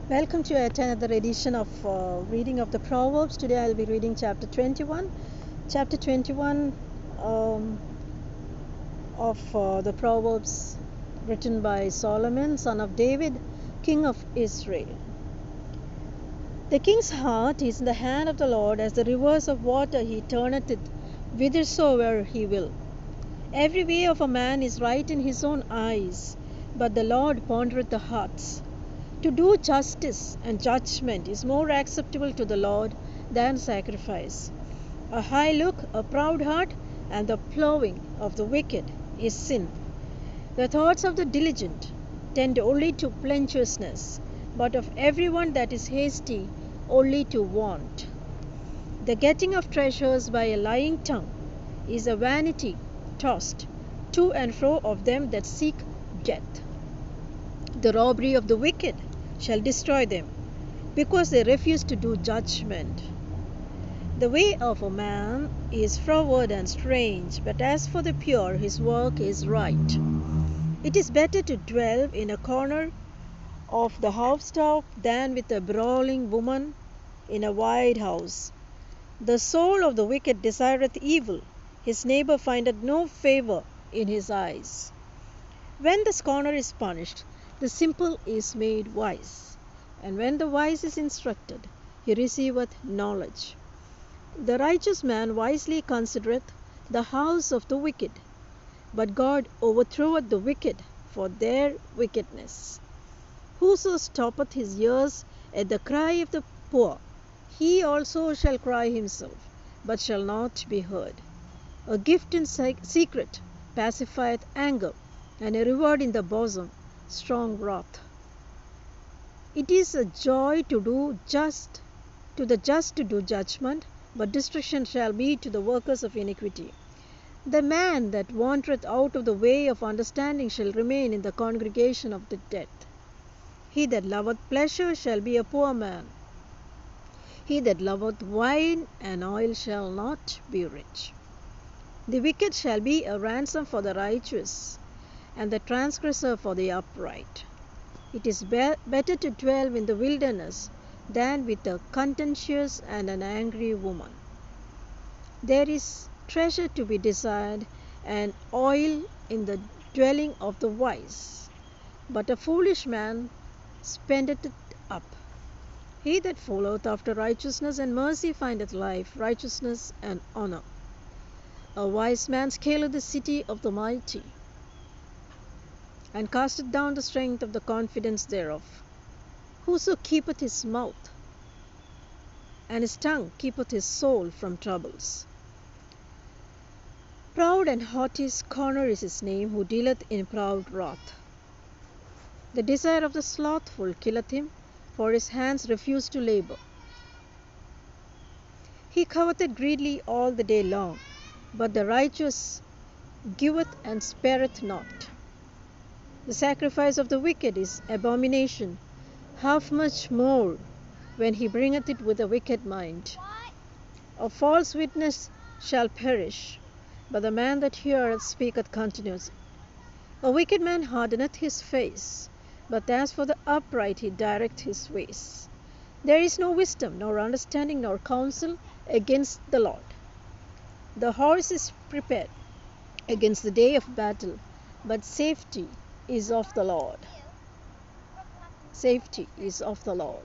Welcome to yet another edition of reading of the Proverbs. Today I'll be reading chapter 21. Chapter 21 of the Proverbs written by Solomon, son of David, king of Israel. The king's heart is in the hand of the Lord, as the rivers of water he turneth it whithersoever he will. Every way of a man is right in his own eyes, but the Lord pondereth the hearts. To do justice and judgment is more acceptable to the Lord than sacrifice. A high look, a proud heart, and the plowing of the wicked is sin. The thoughts of the diligent tend only to plenteousness, but of everyone that is hasty only to want. The getting of treasures by a lying tongue is a vanity tossed to and fro of them that seek death. The robbery of the wicked shall destroy them, because they refuse to do judgment. The way of a man is froward and strange, but as for the pure, his work is right. It is better to dwell in a corner of the housetop than with a brawling woman in a wide house. The soul of the wicked desireth evil, his neighbor findeth no favor in his eyes. When the scorner is punished, the simple is made wise, and when the wise is instructed, he receiveth knowledge. The righteous man wisely considereth the house of the wicked, but God overthroweth the wicked for their wickedness. Whoso stoppeth his ears at the cry of the poor, he also shall cry himself, but shall not be heard. A gift in secret pacifieth anger, and a reward in the bosom strong wrath. It is a joy to the just to do judgment, but destruction shall be to the workers of iniquity. The man that wandereth out of the way of understanding shall remain in the congregation of the dead. He that loveth pleasure shall be a poor man. He that loveth wine and oil shall not be rich. The wicked shall be a ransom for the righteous, and the transgressor for the upright. It is better to dwell in the wilderness than with a contentious and an angry woman. There is treasure to be desired, and oil in the dwelling of the wise, but a foolish man spendeth it up. He that followeth after righteousness and mercy findeth life, righteousness, and honor. A wise man scaleth the city of the mighty, and casteth down the strength of the confidence thereof. Whoso keepeth his mouth and his tongue keepeth his soul from troubles. Proud and haughty scorner is his name, who dealeth in proud wrath. The desire of the slothful killeth him, for his hands refuse to labor. He coveteth greedily all the day long, but the righteous giveth and spareth not. The sacrifice of the wicked is abomination, how much more when he bringeth it with a wicked mind. A false witness shall perish, but the man that heareth speaketh continually. A wicked man hardeneth his face, but as for the upright he directeth his ways. There is no wisdom, nor understanding, nor counsel against the Lord. The horse is prepared against the day of battle, but safety is of the Lord. Safety is of the Lord.